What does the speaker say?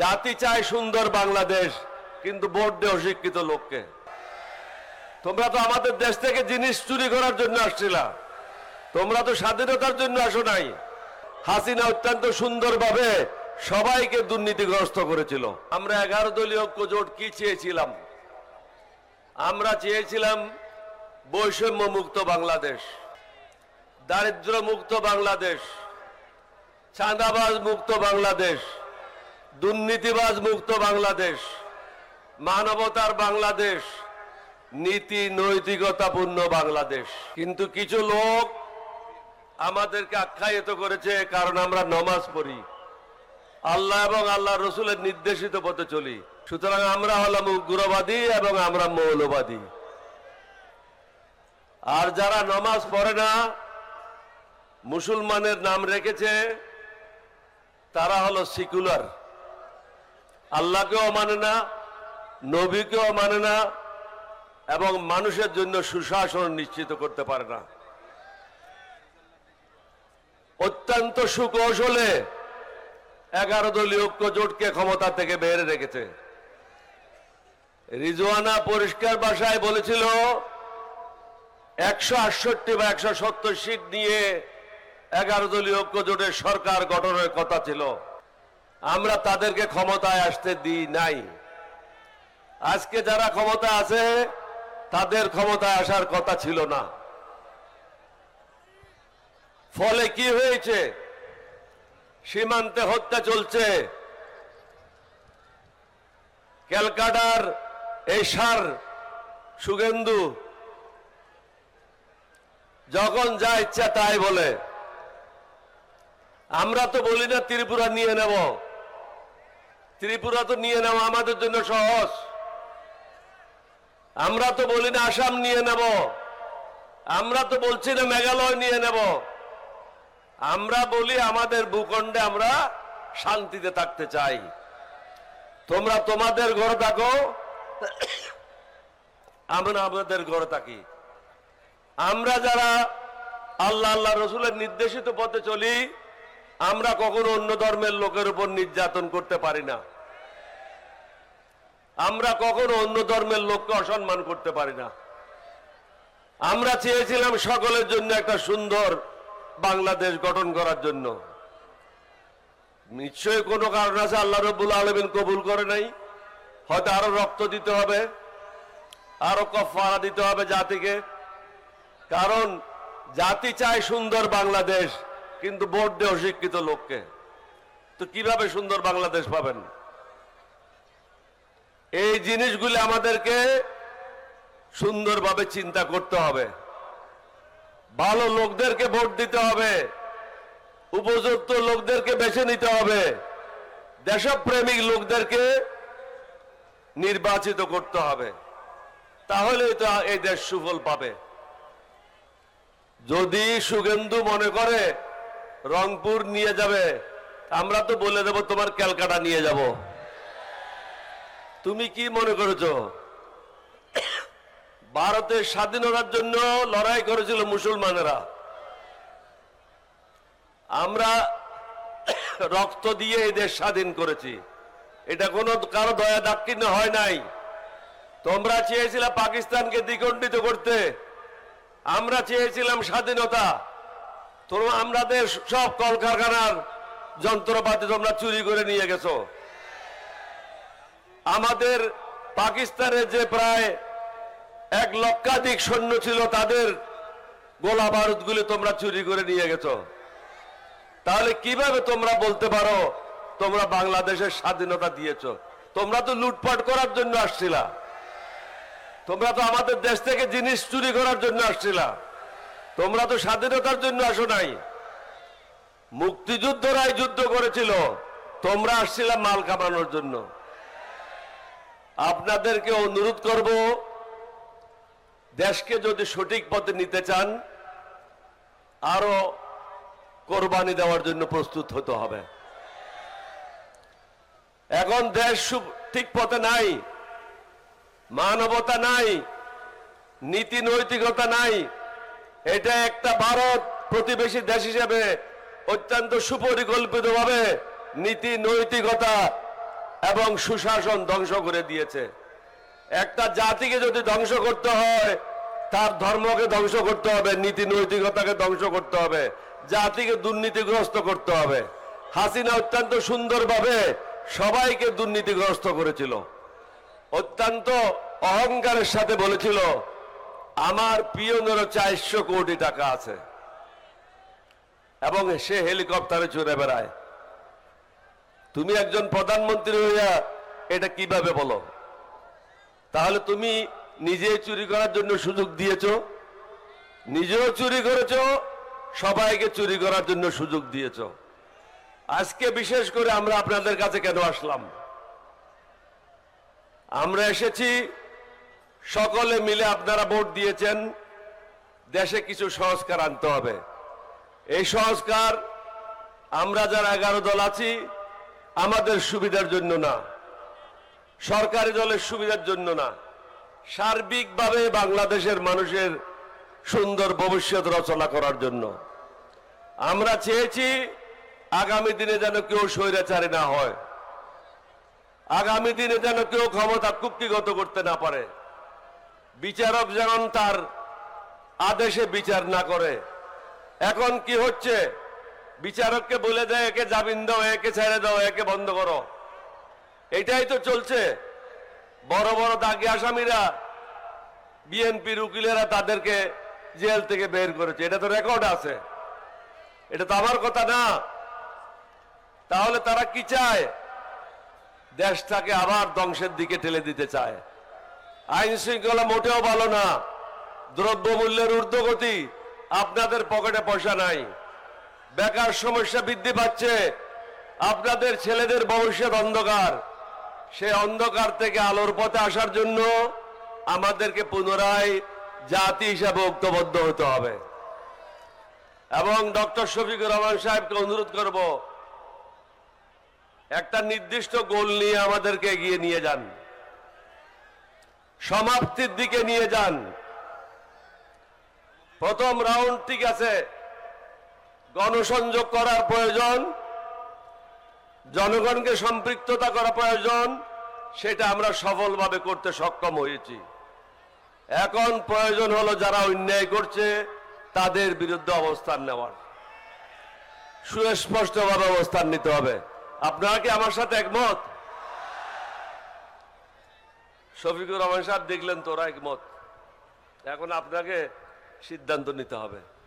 জাতি চায় সুন্দর বাংলাদেশ, কিন্তু ভোট দেয় অশিক্ষিত লোককে। তোমরা তো আমাদের দেশ থেকে জিনিস চুরি করার জন্য আসছিলা, তোমরা তো স্বাধীনতার জন্য আসো নাই। হাসিনা অত্যন্ত সুন্দরভাবে সবাইকে দুর্নীতিগ্রস্ত করেছিল। আমরা 11 দলীয় ঐক্য জোট কি চেয়েছিলাম? আমরা চেয়েছিলাম বৈষম্য মুক্ত বাংলাদেশ, দারিদ্র মুক্ত বাংলাদেশ, চাঁদাবাজ মুক্ত বাংলাদেশ, দুর্নীতিবাজ মুক্ত বাংলাদেশ, মানবতার বাংলাদেশ, নীতি নৈতিকতাপূর্ণ বাংলাদেশ। কিন্তু কিছু লোক আমাদেরকে আখ্যায়িত করেছে কারণ আমরা নামাজ পড়ি, আল্লাহ এবং আল্লাহ রসুলের নির্দেশিত পথে চলি, সুতরাং আমরা হলাম উগ্রবাদী এবং আমরা মৌলবাদী। আর যারা নামাজ পড়ে না, মুসলমানের নাম রেখেছে, তারা হলো সেকুলার, আল্লাহকেও মানে না, নবীকেও মানে না, এবং মানুষের জন্য সুশাসন নিশ্চিত করতে পারে না। অত্যন্ত সুকৌশলে 11 দলীয় ঐক্য জোটকে ক্ষমতা থেকে বের রেখেছে। রিজওয়ানা পরিষ্কার ভাষায় বলেছিল 168 বা 170 সিট নিয়ে 11 দলীয় ঐক্য জোটের সরকার গঠনের কথা ছিল। আমরা তাদেরকে ক্ষমতায় আসতে দিই নাই। আজকে যারা ক্ষমতা আছে তাদের ক্ষমতায় আসার কথা ছিল না। ফলে কি হয়েছে? সীমান্তে হত্যা চলছে। ক্যালকাটার এই সার শুভেন্দু যখন যা ইচ্ছা তাই বলে। আমরা তো বলি না ত্রিপুরা নিয়ে নেব, ত্রিপুরা তো নিয়ে নেওয়া আমাদের জন্য সহজ। আমরা তো বলি না আসাম নিয়ে নেব, আমরা তো বলছি না মেঘালয় নিয়ে নেব। আমরা বলি আমাদের ভূখণ্ডে আমরা শান্তিতে থাকতে চাই। তোমরা তোমাদের ঘরে থাকো, আমরা আমাদের ঘরে থাকি। আমরা যারা আল্লাহ আল্লাহ রসুলের নির্দেশিত পথে চলি, আমরা কখনো অন্য ধর্মের লোকের উপর নির্যাতন করতে পারি না। আমরা কখনো অন্য ধর্মের লোককে অসম্মান করতে পারি না। আমরা চেয়েছিলাম সকলের জন্য একটা সুন্দর বাংলাদেশ গঠন করার জন্য। নিশ্চয়ই কোনো কারণ আছে, আল্লাহ রাব্বুল আলামিন কবুল করে নাই। হয়তো আরো রক্ত দিতে হবে, আরো কাফারা দিতে হবে জাতিকে। কারণ জাতি চায় সুন্দর বাংলাদেশ, কিন্তু ভোট দেয় অশিক্ষিত লোককে। তো কিভাবে সুন্দর বাংলাদেশ পাবেন? এই জিনিসগুলি আমাদেরকে সুন্দরভাবে চিন্তা করতে হবে। ভালো লোকদেরকে ভোট দিতে হবে, উপযুক্ত লোকদেরকে বেছে নিতে হবে, দেশপ্রেমিক লোকদেরকে নির্বাচিত করতে হবে। তাহলেই তো এই দেশ সুফল পাবে। যদি শুভেন্দু মনে করে রংপুর নিয়ে যাবে, আমরা তো বলে দেব তোমার ক্যালকাটা নিয়ে যাব। তুমি কি মনে করেছো? ভারতের স্বাধীনতার জন্য লড়াই করেছিল মুসলমানেরা। আমরা রক্ত দিয়ে এই দেশ স্বাধীন করেছি। এটা কোনো কারো দয়া দাক্ষিণ্য হয় নাই। তোমরা চেয়েছিলে পাকিস্তানকে দ্বিখণ্ডিত করতে, আমরা চেয়েছিলাম স্বাধীনতা। তোমরা আমাদের সব কলকারখানার যন্ত্রপাতি তোমরা চুরি করে নিয়ে গেছো। আমাদের পাকিস্তানের যে প্রায় 1 লক্ষাধিক সৈন্য ছিল, তাদের গোলা বারুদগুলি তোমরা চুরি করে নিয়ে গেছো। তাহলে কিভাবে তোমরা বলতে পারো তোমরা বাংলাদেশের স্বাধীনতা দিয়েছো? তোমরা তো লুটপাট করার জন্য আসছিলা। তোমরা তো আমাদের দেশ থেকে জিনিস চুরি করার জন্য আসছিলা। তোমরা তো স্বাধীনতার জন্য আসো নাই। মুক্তিযুদ্ধরাই যুদ্ধ করেছিল, তোমরা আসছিলা মাল কামানোর জন্য। আপনাদেরকে অনুরোধ করব, দেশকে যদি সঠিক পথে নিতে চান, আরো কোরবানি দেওয়ার জন্য প্রস্তুত হতে হবে। এখন দেশ ঠিক পথে নাই, মানবতা নাই, নীতি নৈতিকতা নাই। এটা একটা ভারত প্রতিবেশী দেশ হিসেবে অত্যন্ত সুপরিকল্পিতভাবে নীতি নৈতিকতা এবং সুশাসন ধ্বংস করে দিয়েছে। একটা জাতিকে যদি ধ্বংস করতে হয়, তার ধর্মকে ধ্বংস করতে হবে, নীতি নৈতিকতাকে ধ্বংস করতে হবে, জাতিকে দুর্নীতিগ্রস্ত করতে হবে। হাসিনা অত্যন্ত সুন্দরভাবে সবাইকে দুর্নীতিগ্রস্ত করেছিল। অত্যন্ত অহংকারের সাথে বলেছিল, আমার পিয়নেরও 400 কোটি টাকা আছে, এবং সে হেলিকপ্টারে চড়ে বেড়ায়। তুমি একজন প্রধানমন্ত্রী হইয়া এটা কিভাবে বলো? তাহলে তুমি নিজে চুরি করার জন্য সুযোগ দিয়েছো, নিজেও চুরি করেছো, সবাইকে চুরি করার জন্য সুযোগ দিয়েছো। আজকে বিশেষ করে আমরা আপনাদের কাছে কেন আসলাম? আমরা এসেছি, সকলে মিলে আপনারা ভোট দিয়েছেন, দেশে কিছু সংস্কার আনতে হবে। এই সংস্কার আমরা যারা 11 দল আছি আমাদের সুবিধার জন্য না, সরকারি দলের সুবিধার জন্য না, সার্বিকভাবে বাংলাদেশের মানুষের সুন্দর ভবিষ্যৎ রচনা করার জন্য। আমরা চেয়েছি আগামী দিনে যেন কেউ স্বৈরাচারী না হয়, আগামী দিনে যেন কেউ ক্ষমতা কুক্ষিগত করতে না পারে, বিচারক যেন তার আদেশে বিচার না করে। এখন কি হচ্ছে? বিচারককে বলে দেয় একে জামিন দাও, একে ছেড়ে দাও, একে বন্ধ করো। এটাই তো চলছে। বড় বড় দাগি আসামিরা, বিএনপির উকিলেরা তাদেরকে জেল থেকে বের করেছে, এটা তো রেকর্ড আছে, এটা তো আমার কথা না। তাহলে তারা কি চায়? দেশটাকে আবার ধ্বংসের দিকে ঠেলে দিতে চায়। আইন শৃঙ্খলা মোটেও ভালো না, দ্রব্যমূল্যের ঊর্ধ্বগতি, আপনাদের পকেটে পয়সা নাই, বেকার সমস্যা বৃদ্ধি পাচ্ছে, আপনাদের ছেলেদের ভবিষ্যৎ অন্ধকার। সেই অন্ধকার থেকে আলোর পথে আসার জন্য আমাদেরকে পুনরায় জাতি হিসাবে ঐক্যবদ্ধ হতে হবে। এবং ডক্টর শফিকুর রহমান সাহেবকে অনুরোধ করব, একটা নির্দিষ্ট গোল নিয়ে আমাদেরকে এগিয়ে নিয়ে যান, সমাপ্তির দিকে নিয়ে যান। প্রথম রাউন্ড ঠিক আছে, গণসংযোগ করার প্রয়োজন, জনগণকে সম্পৃক্ততা করা প্রয়োজন, সেটা আমরা সফলভাবে করতে সক্ষম হয়েছি। এখন প্রয়োজন হলো যারা অন্যায় করছে তাদের বিরুদ্ধে অবস্থান নেওয়ার, সুস্পষ্টভাবে অবস্থান নিতে হবে। আপনারা কি আমার সাথে একমত? শফিকুর রহমান সাহেব দেখলেন তোরা একমত, এখন আপনাকে সিদ্ধান্ত নিতে হবে।